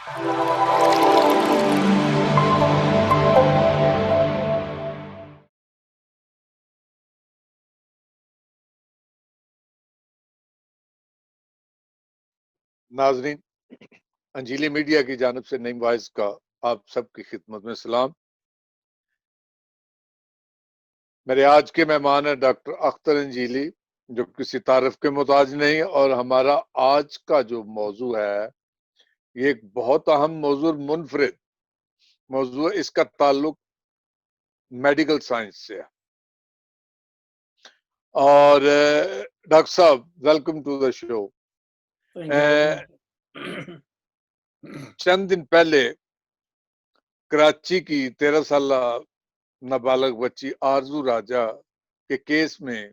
नाजरीन, अंजीली मीडिया की जानिब से नईम वाइज का आप सबकी खिदमत में सलाम। मेरे आज के मेहमान है डॉक्टर अख्तर अंजीली, जो किसी तारीफ के मोहताज नहीं, और हमारा आज का जो मौजू है ये एक बहुत अहम मौजू, मुनफरिद मौजू है। इसका ताल्लुक मेडिकल साइंस से है। और डॉक्टर साहब, वेलकम टू द शो। चंद दिन पहले कराची की 13 साल नाबालग बच्ची आरजू राजा के केस में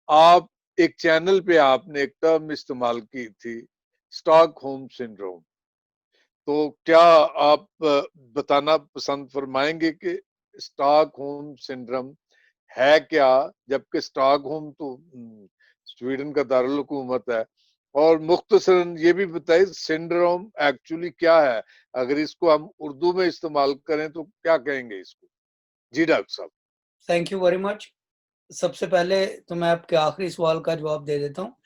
आप एक चैनल पे आपने एक टर्म इस्तेमाल की थी, स्टॉकहोम सिंड्रोम। तो क्या आप बताना पसंद फरमाएंगे कि स्टॉकहोम सिंड्रोम है क्या, जबकि स्टॉकहोम तो स्वीडन का दारुल हुकूमत है। और मुख्तसरन ये भी बताइए सिंड्रोम एक्चुअली क्या है, अगर इसको हम उर्दू में इस्तेमाल करें तो क्या कहेंगे इसको? जी डॉक्टर साहब। Thank you very much. सबसे पहले तो मैं आपके आखिरी सवाल का जवाब दे देता हूँ।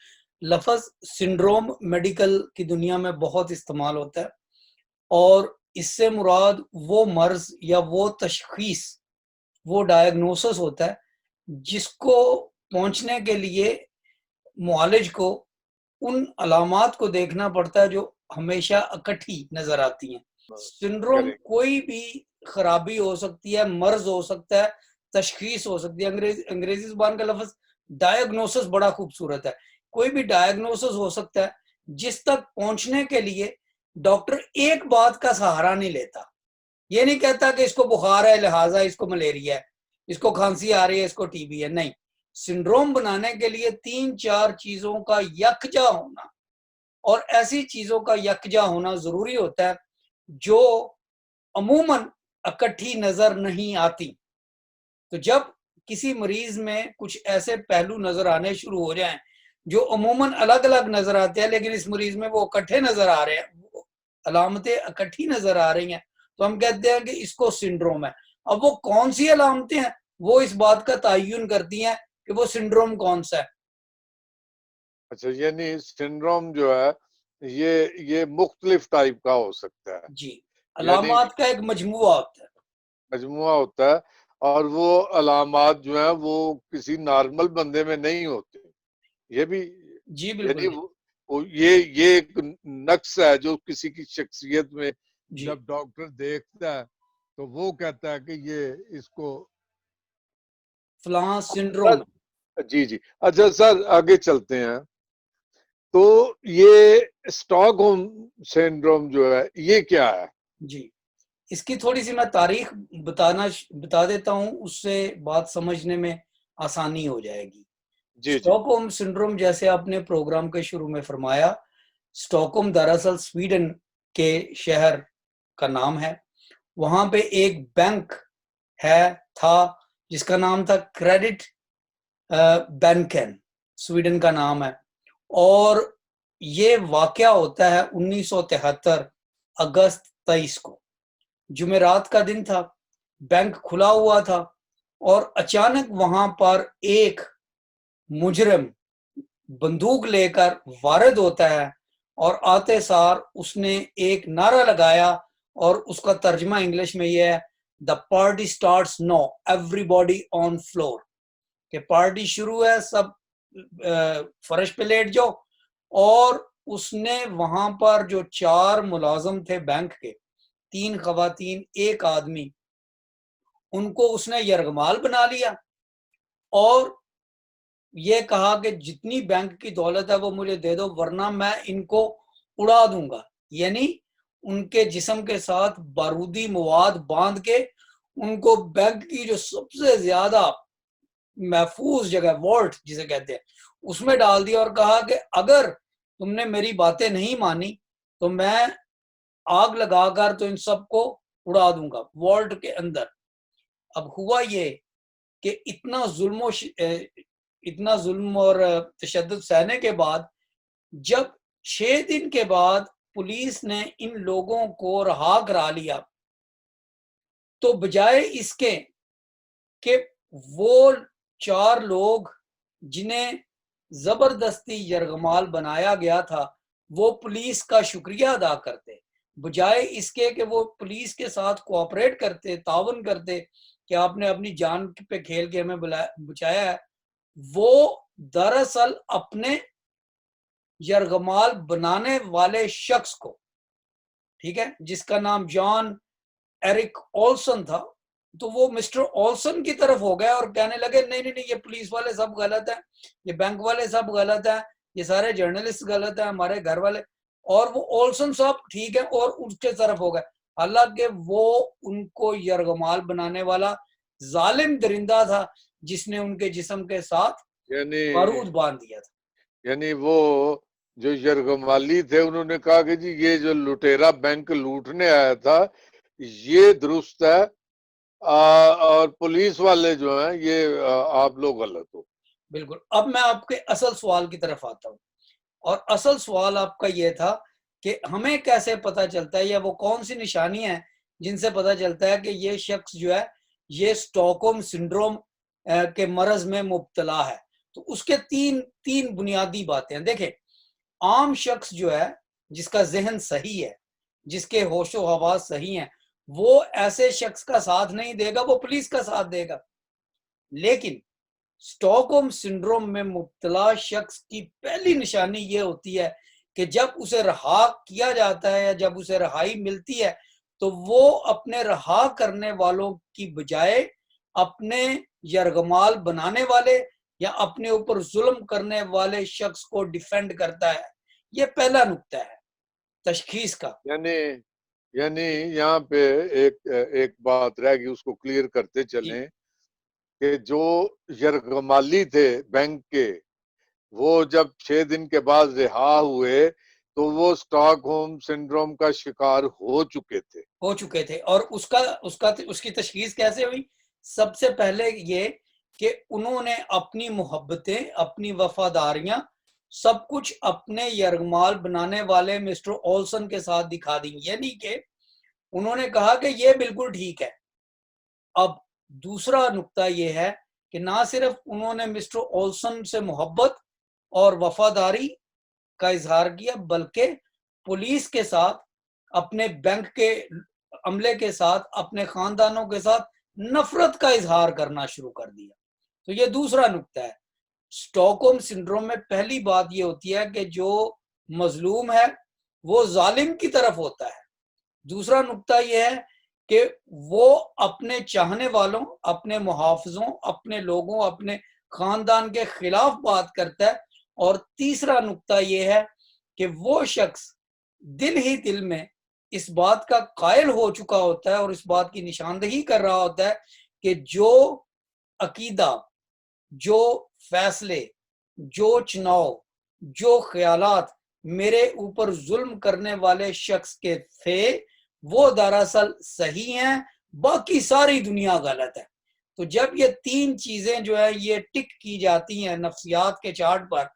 लफ्ज सिंड्रोम मेडिकल की दुनिया में बहुत इस्तेमाल होता है और इससे मुराद वो मर्ज या वो तशखीस, वो डायग्नोसिस होता है जिसको पहुंचने के लिए मुआलिज को उन अलामात को देखना पड़ता है जो हमेशा इकट्ठी नजर आती हैं। सिंड्रोम कोई भी खराबी हो सकती है, मर्ज हो सकता है, तशखीस हो सकती है। अंग्रेजी जुबान का लफ्ज डायग्नोसिस बड़ा खूबसूरत है। कोई भी डायग्नोसिस हो सकता है जिस तक पहुंचने के लिए डॉक्टर एक बात का सहारा नहीं लेता। ये नहीं कहता कि इसको बुखार है लिहाजा इसको मलेरिया है, इसको खांसी आ रही है इसको टीबी है। नहीं, सिंड्रोम बनाने के लिए 3-4 चीजों का यकजा होना, और ऐसी चीजों का यकजा होना जरूरी होता है जो अमूमन इकट्ठी नजर नहीं आती। तो जब किसी मरीज में कुछ ऐसे पहलू नजर आने शुरू हो जाएं जो अमूमन अलग अलग नजर आते हैं, लेकिन इस मरीज में वो इकट्ठे नजर आ रहे हैं, अलामतें इकट्ठी नजर आ रही हैं, तो हम कहते हैं कि इसको सिंड्रोम है। अब वो कौन सी अलामतें हैं वो इस बात का तयन करती हैं कि वो सिंड्रोम कौन सा है। अच्छा, यानी सिंड्रोम जो है ये मुख्तलिफ टाइप का हो सकता है। जी, यानी अलामात का एक मजमुआ होता है। मजमुआ होता है, और वो अलामात जो है वो किसी नॉर्मल बंदे में नहीं होते। ये भी जी यानी बिल्कुल। ये एक नक्स है जो किसी की शख्सियत में जी जब डॉक्टर देखता है तो वो कहता है कि ये इसको फलां सिंड्रोम। जी जी। अच्छा सर, आगे चलते हैं। तो ये स्टॉकहोम सिंड्रोम जो है ये क्या है? जी, इसकी थोड़ी सी मैं तारीख बता देता हूँ, उससे बात समझने में आसानी हो जाएगी। जी जी। स्टॉकहोम सिंड्रोम, जैसे आपने प्रोग्राम के शुरू में फरमाया, स्टॉकहोम दरअसल स्वीडन के शहर का नाम है। वहां पे एक बैंक है था जिसका नाम था क्रेडिट बैंकेन, स्वीडन का नाम है। और ये वाकया होता है 1973 अगस्त 23 को, जुमेरात का दिन था। बैंक खुला हुआ था और अचानक वहां पर एक मुजरिम बंदूक लेकर वारिद होता है और आते सार उसने एक नारा लगाया, और उसका तर्जमा इंग्लिश में यह है, the party starts no, everybody on floor. कि पार्टी शुरू है, सब फर्श पे लेट जाओ। और उसने वहां पर जो 4 मुलाजम थे बैंक के, 3 खवातीन 1 आदमी, उनको उसने यरगमाल बना लिया और ये कहा कि जितनी बैंक की दौलत है वो मुझे दे दो वरना मैं इनको उड़ा दूंगा। यानी उनके जिस्म के साथ बारूदी मवाद बांध के उनको बैंक की जो सबसे ज्यादा महफूज जगह, वॉल्ट जिसे कहते हैं, उसमें डाल दिया और कहा कि अगर तुमने मेरी बातें नहीं मानी तो मैं आग लगाकर तो इन सबको उड़ा दूंगा वॉल्ट के अंदर। अब हुआ ये कि इतना जुल्म और तशद्दुद सहने के बाद, जब 6 दिन के बाद पुलिस ने इन लोगों को रहा करा लिया, तो बजाय इसके कि वो 4 लोग जिन्हें जबरदस्ती यरगमाल बनाया गया था वो पुलिस का शुक्रिया अदा करते, बजाय इसके कि वो पुलिस के साथ कोऑपरेट करते, ताउन करते कि आपने अपनी जान पे खेल के हमें बचाया है, वो दरअसल अपने यरगमाल बनाने वाले शख्स को, ठीक है, जिसका नाम जॉन एरिक ओल्सन था, तो वो मिस्टर ओल्सन की तरफ हो गया और कहने लगे नहीं नहीं नहीं, ये पुलिस वाले सब गलत है, ये बैंक वाले सब गलत है, ये सारे जर्नलिस्ट गलत है, हमारे घर वाले, और वो ओल्सन साहब ठीक है और उसके तरफ हो गए, हालांकि वो उनको यरगमाल बनाने वाला जालिम दरिंदा था जिसने उनके जिस्म के साथ यानी बारूद बांध दिया था। यानी वो जो यरगमाली थे उन्होंने कहा कि जी ये जो लुटेरा बैंक लूटने आया था ये दुरुस्त है, और पुलिस वाले जो हैं ये आप लोग गलत हो। बिल्कुल। अब मैं आपके असल सवाल की तरफ आता हूँ, और असल सवाल आपका ये था कि हमें कैसे पता चलता है या वो कौन सी निशानियां हैं जिनसे पता चलता है कि ये शख्स जो है ये स्टॉकहोम सिंड्रोम के मरज में मुब्तला है। तो उसके तीन तीन बुनियादी बातें हैं। देखें, आम शख्स जो है जिसका जहन सही है, जिसके होशो हवास सही हैं, वो ऐसे शख्स का साथ नहीं देगा, वो पुलिस का साथ देगा। लेकिन स्टॉकहोम सिंड्रोम में मुब्तला शख्स की पहली निशानी ये होती है कि जब उसे रहा किया जाता है या जब उसे रहाई मिलती है तो वो अपने रहा करने वालों की बजाय अपने यरगमाल बनाने वाले या अपने ऊपर जुल्म करने वाले शख्स को डिफेंड करता है। ये पहला नुक्ता है तशखीस का। यानी यानी यहाँ पे एक एक बात रह गई, उसको क्लियर करते जी चलें कि जो यरगमाली थे बैंक के, वो जब 6 दिन के बाद रिहा हुए तो वो स्टॉकहोम सिंड्रोम का शिकार हो चुके थे। और उसका उसका उसकी तशखीस कैसे हुई? सबसे पहले ये कि उन्होंने अपनी मोहब्बतें, अपनी वफादारियां, सब कुछ अपने यरगमाल बनाने वाले मिस्टर ओल्सन के साथ दिखा दी। यानी कि उन्होंने कहा कि ये बिल्कुल ठीक है। अब दूसरा नुक्ता ये है कि ना सिर्फ उन्होंने मिस्टर ओल्सन से मोहब्बत और वफादारी का इजहार किया, बल्कि पुलिस के साथ, अपने बैंक के अमले के साथ, अपने खानदानों के साथ नफरत का इजहार करना शुरू कर दिया। तो ये दूसरा नुक्ता है। स्टॉकहोम सिंड्रोम में पहली बात ये होती है कि जो मजलूम है वो जालिम की तरफ होता है। दूसरा नुक्ता यह है कि वो अपने चाहने वालों, अपने मुहाफिजों, अपने लोगों, अपने खानदान के खिलाफ बात करता है। और तीसरा नुक्ता यह है कि वो शख्स दिल ही दिल में इस बात का कायल हो चुका होता है और इस बात की निशानदही कर रहा होता है कि जो अकीदा, जो फैसले, जो चुनाव, जो ख्यालात मेरे ऊपर जुल्म करने वाले शख्स के थे वो दरअसल सही हैं, बाकी सारी दुनिया गलत है। तो जब ये तीन चीजें जो है ये टिक की जाती हैं नफ्सियात के चार्ट पर,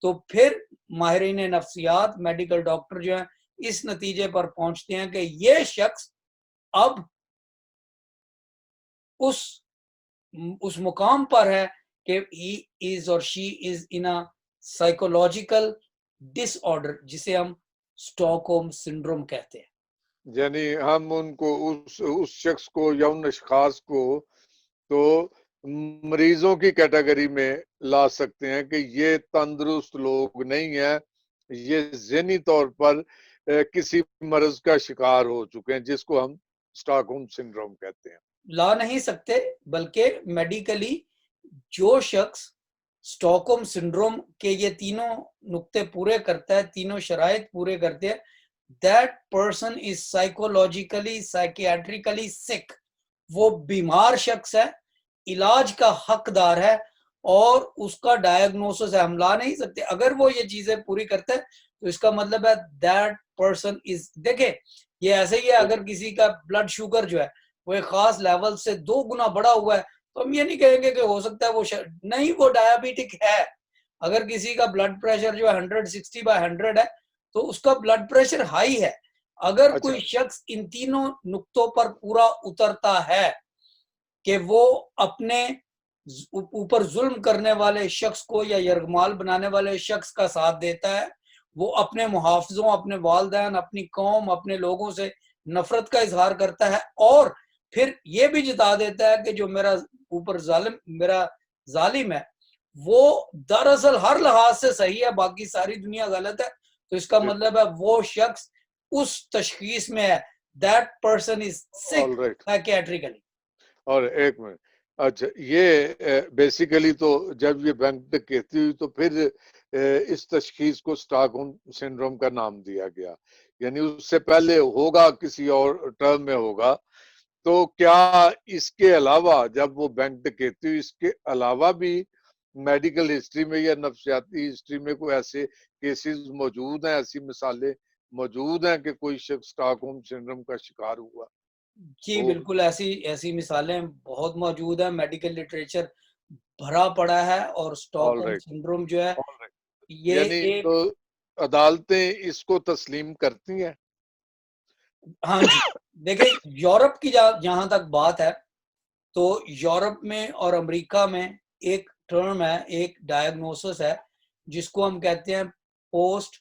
तो फिर माहिरीन नफ्सियात, मेडिकल डॉक्टर जो है इस नतीजे पर पहुंचते हैं कि ये शख्स अब उस उस मुकाम पर है कि ही इज और she is in a psychological disorder, जिसे हम स्टॉकहोम सिंड्रोम कहते हैं। यानी हम उनको उस शख्स को या उन अशखास को तो मरीजों की कैटेगरी में ला सकते हैं कि ये तंदुरुस्त लोग नहीं है, ये ज़हनी तौर पर किसी मर्ज का शिकार हो चुके हैं जिसको हम स्टॉकहोम सिंड्रोम कहते हैं। ला नहीं सकते, बल्कि मेडिकली जो शख्स स्टॉकहोम सिंड्रोम के ये तीनों नुक्ते पूरे करता है, तीनों शराइत पूरे करते हैं, दैट पर्सन इज साइकोलॉजिकली, साइकियाट्रिकली सिक। वो बीमार शख्स है, इलाज का हकदार है और उसका डायग्नोसिस हम ला नहीं सकते। अगर वो ये चीजें पूरी करता है तो इसका मतलब है दैट पर्सन इज, देखे ये ऐसे ही है, अगर किसी का ब्लड शुगर जो है वो एक खास लेवल से 2 गुना बढ़ा हुआ है तो हम ये नहीं कहेंगे कि हो सकता है वो नहीं, वो डायबिटिक है। अगर किसी का ब्लड प्रेशर जो है 160/100 है तो उसका ब्लड प्रेशर हाई है। अगर अच्छा। कोई शख्स इन तीनों नुक्तों पर पूरा उतरता है कि वो अपने ऊपर जुल्म करने वाले शख्स को या यरगमाल बनाने वाले शख्स का साथ देता है, वो अपने मुहाफ़िज़ों, अपने वालिदैन, अपनी कौम, अपने लोगों से नफरत का इजहार करता है और फिर ये भी जता देता है कि जो मेरा ऊपर मेरा जालिम है वो दरअसल हर लिहाज से सही है, बाकी सारी दुनिया गलत है, तो इसका जी। मतलब है वो शख्स उस तशखीस में है, that person is sick alright. Psychiatrically. और एक मिनट, अच्छा ये बेसिकली तो जब ये बैंक डकैती हुई तो फिर इस तशखीस को स्टॉकहोम सिंड्रोम का नाम दिया गया, यानी उससे पहले होगा किसी और टर्म में होगा। तो क्या इसके अलावा जब वो बैंक डकैती हुई, इसके अलावा भी मेडिकल हिस्ट्री में या नफ्सियाती हिस्ट्री में कोई ऐसे केसेस मौजूद हैं, ऐसी मिसालें मौजूद हैं कि कोई शख्स स्टॉकहोम सिंड्रोम का शिकार हुआ जी, हो? बिल्कुल ऐसी मिसालें बहुत मौजूद हैं, मेडिकल लिटरेचर भरा पड़ा है और ऑल स्टॉकहोम राइट। सिंड्रोम जो है ऑल राइट। ये यानी एक। तो अदालतें इसको तस्लीम करती हैं? हाँ जी, देखिए यूरोप की जहाँ तक बात है, तो यूरोप में और अमेरिका में एक टर्म है, एक डायग्नोसिस है, जिसको हम कहते हैं पोस्ट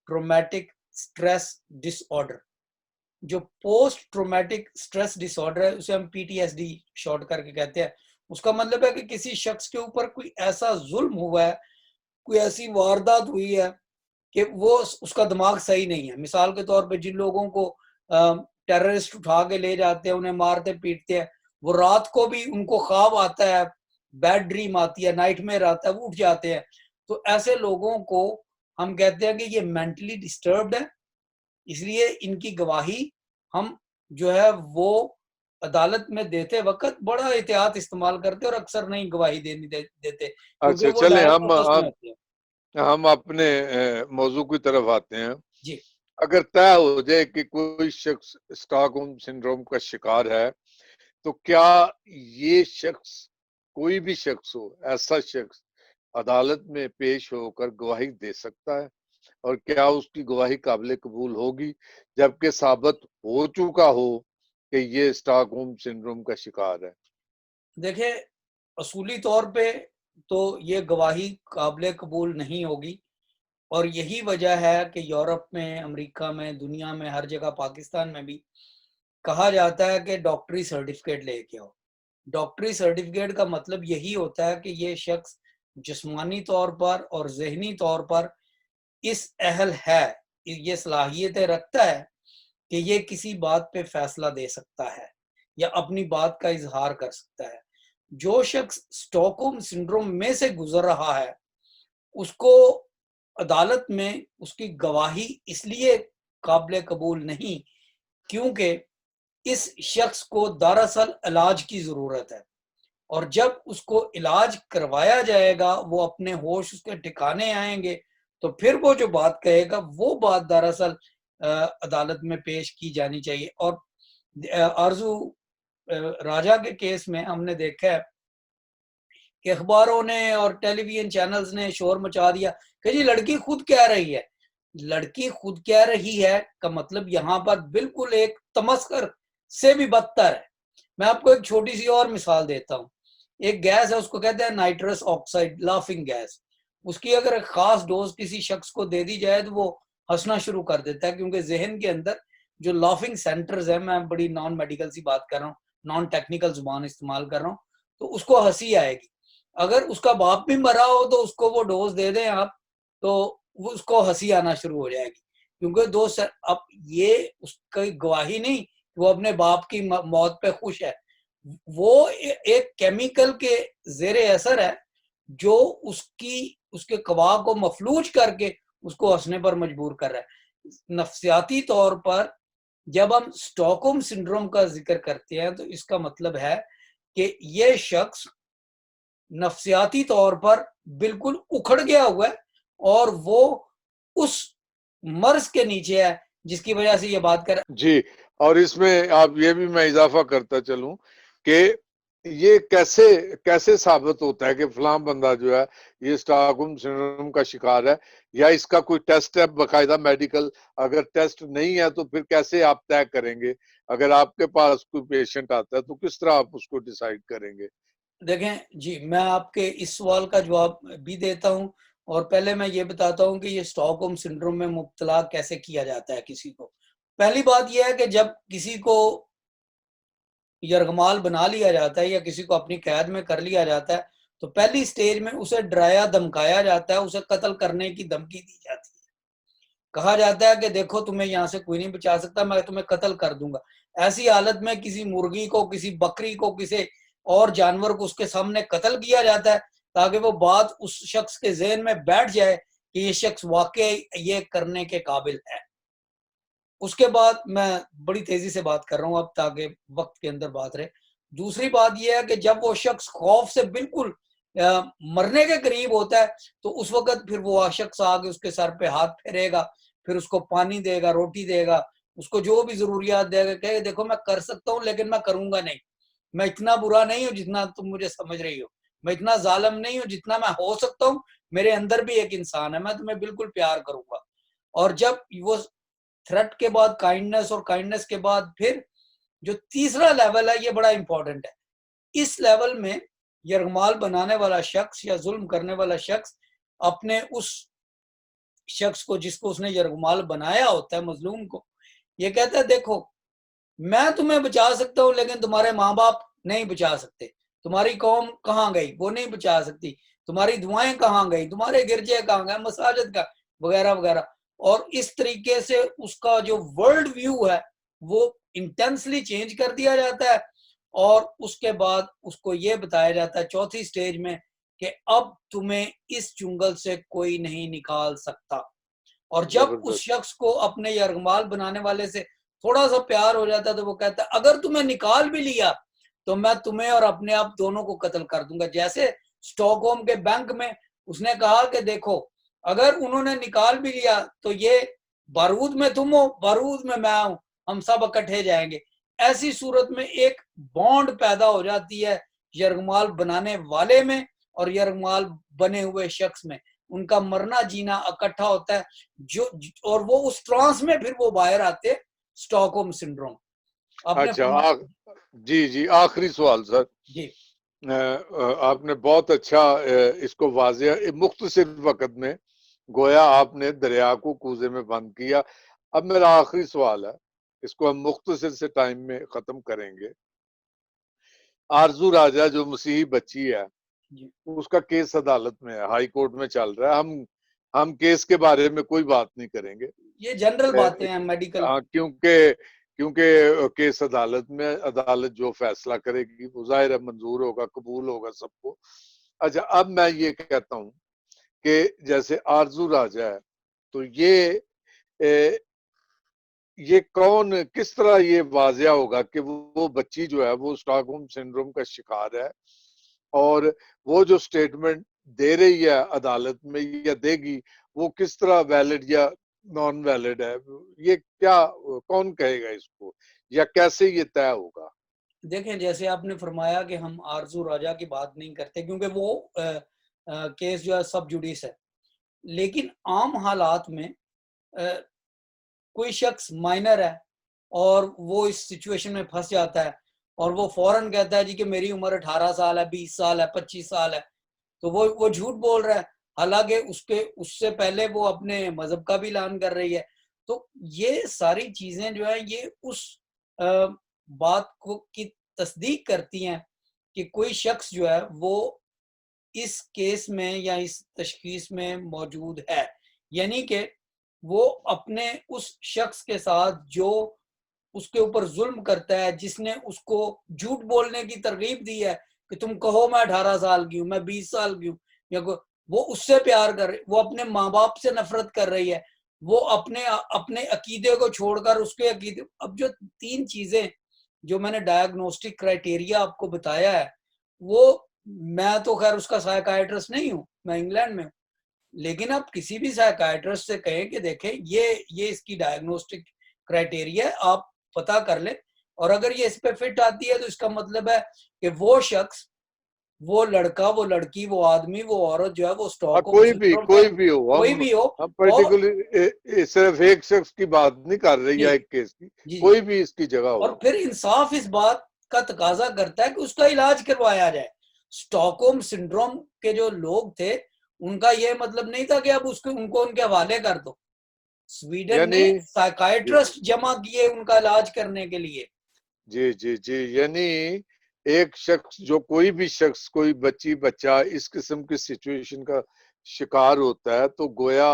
ट्रॉमेटिक स्ट्रेस डिसऑर्डर। जो पोस्ट ट्रॉमेटिक स्ट्रेस डिसऑर्डर है उसे हम पीटीएसडी शॉर्ट करके कहते हैं। उसका मतलब है कि किसी शख्स के ऊपर कोई ऐसा जुल्म हुआ है, कोई ऐसी वारदात हुई है कि वो उसका दिमाग सही नहीं है। मिसाल के तौर पे जिन लोगों को टेररिस्ट उठा के ले जाते हैं, उन्हें मारते पीटते हैं, वो रात को भी उनको ख्वाब आता है, बैड ड्रीम आती है, नाइटमेयर आता है, वो उठ जाते हैं। तो ऐसे लोगों को हम कहते हैं कि ये मेंटली डिस्टर्ब्ड है, इसलिए इनकी गवाही हम जो है वो अदालत में देते वक़्त बड़ा एहतियात इस्तेमाल करते हैं और अक्सर नहीं गवाही देते क्योंकि अच्छा, वो चलें डायग्नोसिस में होते हैं। हम अपने मौजू की तरफ आते हैं। जी। अगर तय हो जाए कि कोई शख्स स्टॉकहोम सिंड्रोम का शिकार है, तो क्या ये शख्स, कोई भी शख्स हो, ऐसा शख्स अदालत में पेश होकर गवाही दे सकता है? और क्या उसकी गवाही काबिल कबूल होगी जबकि साबित हो चुका हो कि ये स्टॉकहोम सिंड्रोम का शिकार है? देखिए, असूली तौर पे तो ये गवाही काबिल कबूल नहीं होगी और यही वजह है कि यूरोप में, अमेरिका में, दुनिया में, हर जगह, पाकिस्तान में भी कहा जाता है कि डॉक्टरी सर्टिफिकेट लेके आओ। डॉक्टरी सर्टिफिकेट का मतलब यही होता है कि ये शख्स जिस्मानी तौर पर और ज़हनी तौर पर इस अहल है, ये सलाहियतें रखता है कि ये किसी बात पे फैसला दे सकता है या अपनी बात का इजहार कर सकता है। जो शख्स स्टॉकहोम सिंड्रोम में से गुजर रहा है, उसको अदालत में उसकी गवाही इसलिए काबिल कबूल नहीं क्योंकि इस शख्स को दरअसल इलाज की ज़रूरत है और जब उसको इलाज करवाया जाएगा, वो अपने होश उसके ठिकाने आएँगे, तो फिर वो जो बात कहेगा, वो बात दरअसल अदालत में पेश की जानी चाहिए। और आरज़ू राजा के केस में हमने देखा है कि अखबारों ने और टेलीविज़न चैनल्स ने शोर मचा दिया कि जी लड़की खुद कह रही है। लड़की खुद कह रही है का मतलब यहाँ पर बिल्कुल एक तमस्कर से भी बदतर है। मैं आपको एक छोटी-सी और मिसाल देता हूँ। एक गैस है उसको कहते हैं नाइट्रस ऑक्साइड, लाफिंग गैस। उसकी अगर एक ख़ास डोज़ किसी शख्स को दे दी जाए तो वो हँसना शुरू कर देता है क्योंकि ज़हन के अंदर जो लाफिंग सेंटर्स हैं, मैं बड़ी नॉन मेडिकल सी बात कर रहा हूँ, नॉन टेक्निकल ज़ुबान इस्तेमाल कर रहा हूँ, तो उसको हँसी आएगी। अगर उसका बाप भी मरा हो तो उसको वो डोज़ दे दें आप, तो वो उसको हँसी आना शुरू हो जाएगी। क्योंकि अब ये उसकी गवाही नहीं, वो अपने बाप की मौत पे खुश है। वो एक केमिकल के ज़ेरे असर है जो उसके गवाह को मफलूज करके उसको हंसने पर मजबूर कर रहा है। नफ्सियाती तौर पर जब हम स्टॉकहोम सिंड्रोम का जिक्र करते हैं तो इसका मतलब है कि ये शख्स नफ्सियाती तौर पर बिल्कुल उखड़ गया हुआ है और वो उस मर्ज के नीचे है जिसकी वजह से ये बात कर। जी। और इसमें आप ये भी मैं इजाफा करता चलूं कि ये कैसे कैसे साबित होता है कि फलां बंदा जो है ये स्टॉकहोम सिंड्रोम का शिकार है, या इसका कोई टेस्ट है बाकायदा मेडिकल? अगर टेस्ट नहीं है तो फिर कैसे आप तय करेंगे? अगर आपके पास कोई पेशेंट आता है तो किस तरह आप उसको डिसाइड करेंगे? देखें जी, मैं आपके इस सवाल का जवाब भी देता हूँ, और पहले मैं ये बताता हूँ कि ये स्टॉकहोम सिंड्रोम में मुब्तला कैसे किया जाता है किसी को। पहली बात ये है कि जब किसी को यरगमाल बना लिया जाता है या किसी को अपनी कैद में कर लिया जाता है, तो पहली स्टेज में उसे डराया धमकाया जाता है, उसे कत्ल करने की धमकी दी जाती है। कहा जाता है कि देखो तुम्हें यहाँ से कोई नहीं बचा सकता, मैं तुम्हें कत्ल कर दूंगा। ऐसी हालत में किसी मुर्गी को, किसी बकरी को, किसी और जानवर को उसके सामने कत्ल किया जाता है, ताकि वो बात उस शख्स के ज़हन में बैठ जाए कि ये शख्स वाकई ये करने के काबिल है। उसके बाद मैं बड़ी तेजी से बात कर रहा हूँ अब, ताकि वक्त के अंदर बात रहे। दूसरी बात यह है कि जब वो शख्स खौफ से बिल्कुल मरने के करीब होता है, तो उस वक्त फिर वो शख्स आके उसके सर पे हाथ फेरेगा, फिर उसको पानी देगा, रोटी देगा, उसको जो भी जरूरियात देगा, कहे देखो मैं कर सकता हूँ लेकिन मैं करूंगा नहीं। मैं इतना बुरा नहीं हूँ जितना तुम मुझे समझ रही हो, मैं इतना जालिम नहीं हूँ जितना मैं हो सकता हूँ, मेरे अंदर भी एक इंसान है, मैं तुम्हें बिल्कुल प्यार करूंगा। और जब वो थ्रेट के बाद काइंडनेस, और काइंडनेस के बाद फिर जो तीसरा लेवल है, ये बड़ा इंपॉर्टेंट है। इस लेवल में यरगमाल बनाने वाला शख्स या जुल्म करने वाला शख्स अपने उस शख्स को, जिसको उसने यरगमाल बनाया होता है, मजलूम को, ये कहता है देखो मैं तुम्हें बचा सकता हूँ लेकिन तुम्हारे माँ बाप नहीं बचा सकते, तुम्हारी कौम कहाँ गई, वो नहीं बचा सकती, तुम्हारी दुआएं कहाँ गई, तुम्हारे गिरजे कहाँ गए, मसाजिद का, वगैरह वगैरह। और इस तरीके से उसका जो वर्ल्ड व्यू है वो इंटेंसली चेंज कर दिया जाता है। और उसके बाद उसको ये बताया जाता है चौथी स्टेज में कि अब तुम्हें इस चुंगल से कोई नहीं निकाल सकता। और जब उस जबरदस्त। शख्स को अपने यरगमाल बनाने वाले से थोड़ा सा प्यार हो जाता है, तो वो कहता है अगर तुम्हें निकाल भी लिया तो मैं तुम्हें और अपने आप दोनों को कत्ल कर दूंगा। जैसे स्टॉकहोम के बैंक में उसने कहा कि देखो अगर उन्होंने निकाल भी लिया तो ये बारूद में तुम हो, बारूद में मैं हूं, हम सब इकट्ठे जाएंगे। ऐसी सूरत में एक बॉन्ड पैदा हो जाती है यरगमाल बनाने वाले में और यरगमाल बने हुए शख्स में। उनका मरना जीना इकट्ठा होता है, जो और वो उस ट्रांस में फिर वो बाहर आते हैं, स्टॉकहोम सिंड्रोम। आपने अच्छा, फरमाया जी जी, आखिरी सवाल सर। जी। आपने बहुत अच्छा इसको वाज़ेह मुख्तसर वक़्त में गोया आपने दरिया को कूज़े में बंद किया। अब मेरा आखिरी सवाल है, इसको हम मुख्तसर से टाइम में ख़त्म करेंगे। आरज़ू राजा जो मसीही बच्ची है, जी, उसका केस अदालत में है, हाई कोर्ट में चल रहा है। हम केस के बारे में कोई बात नहीं करेंगे। ये जनरल बातें हैं मेडिकल। क्योंकि क्योंकि केस अदालत में, अदालत जो फैसला करेगी वो ज़ाहिर है मंजूर होगा, कबूल होगा सबको। अच्छा, अब मैं ये कहता हूँ कि जैसे आरज़ू राजा है, तो ए, ये कौन, किस तरह ये वाज़िया होगा कि वो बच्ची जो है वो स्टॉकहोम सिंड्रोम का शिकार है, और वो जो स्टेटमेंट दे रही है अदालत में या देगी, वो किस तरह वैलिड या नॉन वैलिड है? ये क्या, कौन कहेगा इसको, या कैसे ये तय होगा? देखें जैसे आपने फरमाया कि हम आरजू राजा की बात नहीं करते क्योंकि वो केस जो है सब जुडिस है। लेकिन आम हालात में अ, कोई शख्स माइनर है और वो इस सिचुएशन में फंस जाता है और वो फौरन कहता है जी कि मेरी उम्र 18 साल है, 20 साल है, 25 साल है, तो वो झूठ बोल रहा है। हालांकि उसके उससे पहले वो अपने मजहब का भी ऐलान कर रही है। तो ये सारी चीजें जो है ये उस बात को की तस्दीक करती हैं कि कोई शख्स जो है वो इस केस में या इस तशखीस में मौजूद है। यानी कि वो अपने उस शख्स के साथ जो उसके ऊपर जुल्म करता है, जिसने उसको झूठ बोलने की तरगीब दी है कि तुम कहो मैं 18 साल की हूँ, मैं 20 साल की हूँ, या वो उससे प्यार कर रही, वो अपने माँ बाप से नफरत कर रही है, वो अपने अपने अकीदे को छोड़कर उसके अकीदे। अब जो तीन चीजें जो मैंने डायग्नोस्टिक क्राइटेरिया आपको बताया है, वो मैं तो खैर उसका साइकाइट्रिस्ट नहीं हूँ, मैं इंग्लैंड में हूँ। लेकिन आप किसी भी साइकाइट्रिस्ट से कहें कि देखें ये इसकी डायग्नोस्टिक क्राइटेरिया है, आप पता कर लें और अगर ये इस पे फिट आती है तो इसका मतलब है कि वो शख्स, वो लड़का, वो लड़की, वो आदमी, वो औरत जो है वो स्टॉकहोम सिंड्रोम में, कोई भी हो, कोई भी हो। हम और पर्टिकुलर सिर्फ एक शख्स की बात नहीं कर रही जी है, एक केस की, जी, कोई भी इसकी जगह और हो। फिर इंसाफ इस बात का तकाजा करता है कि उसका इलाज करवाया जाए। स्टॉकहोम सिंड्रोम के जो लोग थे उनका ये मतलब नहीं था कि अब उसको उनको उनके हवाले कर दो। स्वीडन यानी ने जी साइकाइट्रिस्ट जमा किए उनका इलाज करने के लिए। जी जी जी, यानी एक शख्स, जो कोई भी शख्स, कोई बच्ची बच्चा इस किस्म की सिचुएशन का शिकार होता है तो गोया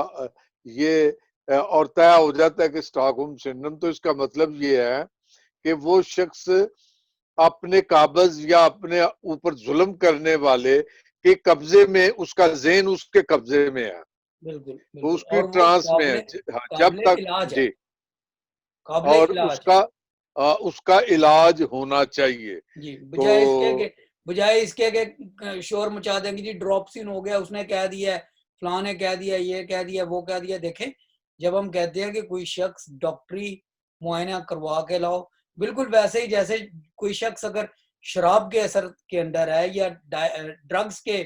ये और तय हो जाता है कि स्टॉकहोम सिंड्रोम, तो इसका मतलब ये है कि वो शख्स अपने काबज या अपने ऊपर जुल्म करने वाले के कब्जे में, उसका ज़हन उसके कब्जे में है, बिल्कुल वो बिल्कुल, उसकी और वो ट्रांस में है। हाँ, जब काबिले तक इलाज है, जी, काबिले और इलाज है। उसका इलाज होना चाहिए। जी, तो बजाय इसके कि शोर मचा देंगे जी ड्रॉपसिन हो गया, उसने कह दिया है, फलां ने कह दिया, ये कह दिया, वो कह दिया। देखें, जब हम कहते हैं कि कोई शख्स डॉक्टरी मुआयना करवा के लाओ, बिल्कुल वैसे ही जैसे कोई शख्स अगर शराब के असर के अंदर है या ड्रग्स के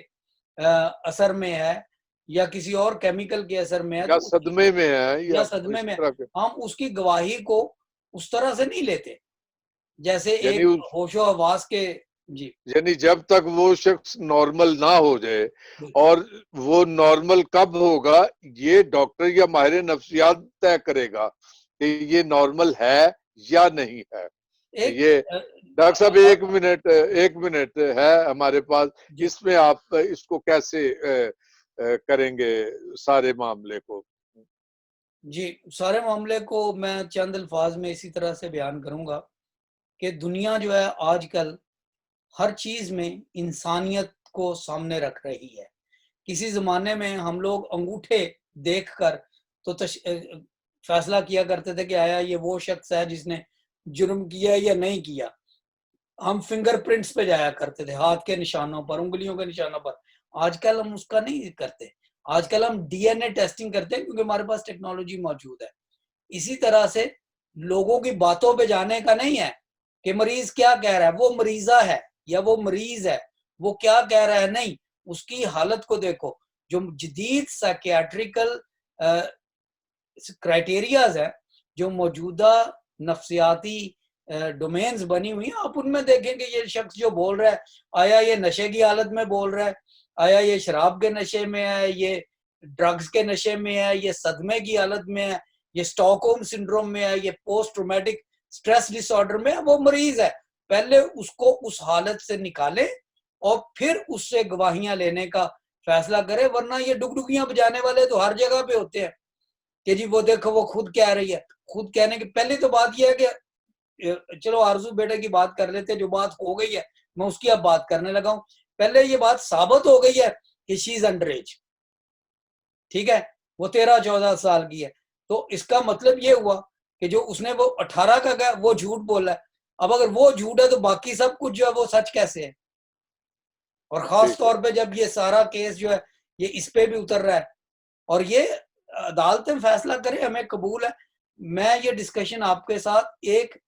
असर में है या किसी और केमिकल के असर में है, या तो उसकी, सदमे में है या या सदमे इस में, तरह के, हम उसकी गवाही को उस तरह से नहीं लेते जैसे यानी एक होशो हवास के। जी यानी जब तक वो शख्स नॉर्मल ना हो जाए, बिल्कुल। और वो नॉर्मल कब होगा, ये डॉक्टर या माहिर नफ्सियात तय करेगा कि ये नॉर्मल है या नहीं है। एक ये डॉक्टर साहब, एक मिनट है हमारे पास, जी इसमें आप इसको कैसे करेंगे सारे मामले को? जी, सारे मामले को मैं चंद अल्फाज में इसी तरह से बयान करूंगा कि दुनिया जो है आजकल हर चीज में इंसानियत को सामने रख रही है। किसी जमाने में हम लोग अंगूठे देखकर तो फैसला किया करते थे कि आया ये वो शख्स है जिसने जुर्म किया या नहीं किया। हम फिंगरप्रिंट्स पे जाया करते थे, हाथ के निशानों पर, उंगलियों के निशानों पर। आजकल हम उसका नहीं करते। आजकल हम डीएनए टेस्टिंग करते हैं क्योंकि हमारे पास टेक्नोलॉजी मौजूद है। इसी तरह से लोगों की बातों पे जाने का नहीं है कि मरीज क्या कह रहा है, वो मरीजा है या वो मरीज है, वो क्या कह रहा है, नहीं, उसकी हालत को देखो। जो जदीद साइकियाट्रिकल क्राइटेरियाज है, जो मौजूदा नफ्सियाती डोमेन्स बनी हुई हैं, आप उनमें देखेंगे ये शख्स जो बोल रहा है, आया ये नशे की हालत में बोल रहा है, आया ये शराब के नशे में है, ये ड्रग्स के नशे में है, ये सदमे की हालत में है, ये स्टॉकहोम सिंड्रोम में है, ये पोस्ट ट्रॉमेटिक स्ट्रेस डिसऑर्डर में है, वो मरीज है। पहले उसको उस हालत से निकाले और फिर उससे गवाहियां लेने का फैसला करे, वरना ये डुगडुगियां बजाने वाले तो हर जगह पे होते हैं कि जी वो देखो वो खुद कह रही है। खुद कहने की पहले तो बात यह है कि चलो आरजू बेटे की बात कर लेते, जो बात हो गई है मैं उसकी अब बात करने लगा हूं। पहले ये बात साबित हो गई है कि शी इज अंडर एज, ठीक है, वो 13-14 साल की है, तो इसका मतलब ये हुआ कि जो उसने वो 18 का कहा वो झूठ बोला है। अब अगर वो झूठ है तो बाकी सब कुछ जो है वो सच कैसे है? और खास ठीक है। तौर पे जब ये सारा केस जो है ये इस पे भी उतर रहा है और ये अदालतें फैसला करें, हमें कबूल है। मैं ये डिस्कशन आपके साथ एक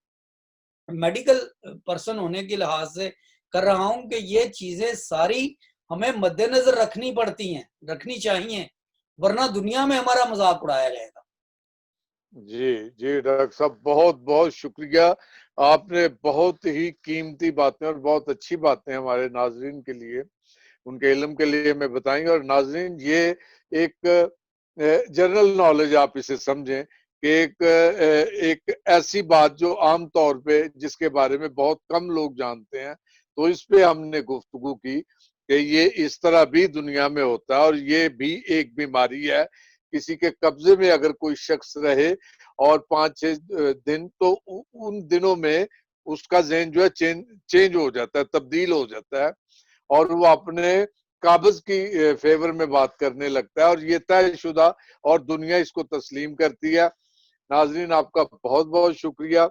मेडिकल पर्सन होने के लिहाज से कर रहा हूं कि ये चीजें सारी हमें मद्देनजर रखनी पड़ती हैं, रखनी चाहिए, वरना दुनिया में हमारा मजाक उड़ाया जाएगा। जी जी, डॉक्टर साहब, बहुत बहुत शुक्रिया। आपने बहुत ही कीमती बातें और बहुत अच्छी बातें हमारे नाजरीन के लिए, उनके इल्म के लिए मैं बताएंगे। और नाजरीन, ये एक जनरल नॉलेज आप इसे समझें कि एक ऐसी बात जो आम तौर पे जिसके बारे में बहुत कम लोग जानते हैं, तो इस पे हमने गुफ्तगू की कि ये इस तरह भी दुनिया में होता है और ये भी एक बीमारी है। किसी के कब्जे में अगर कोई शख्स रहे और 5-6 दिन, तो उन दिनों में उसका ज़हन जो है चेंज हो जाता है, तब्दील हो जाता है, और वो अपने काबज की फेवर में बात करने लगता है, और ये तयशुदा, और दुनिया इसको तस्लीम करती है। नाजरीन, आपका बहुत बहुत शुक्रिया।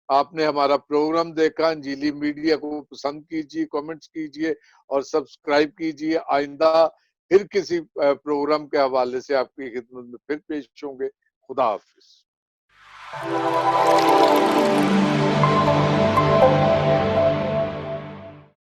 आपने हमारा प्रोग्राम देखा। अंजीली मीडिया को पसंद कीजिए, कमेंट्स कीजिए और सब्सक्राइब कीजिए। आइंदा फिर किसी प्रोग्राम के हवाले से आपकी खिदमत में फिर पेश होंगे। खुदा हाफिज।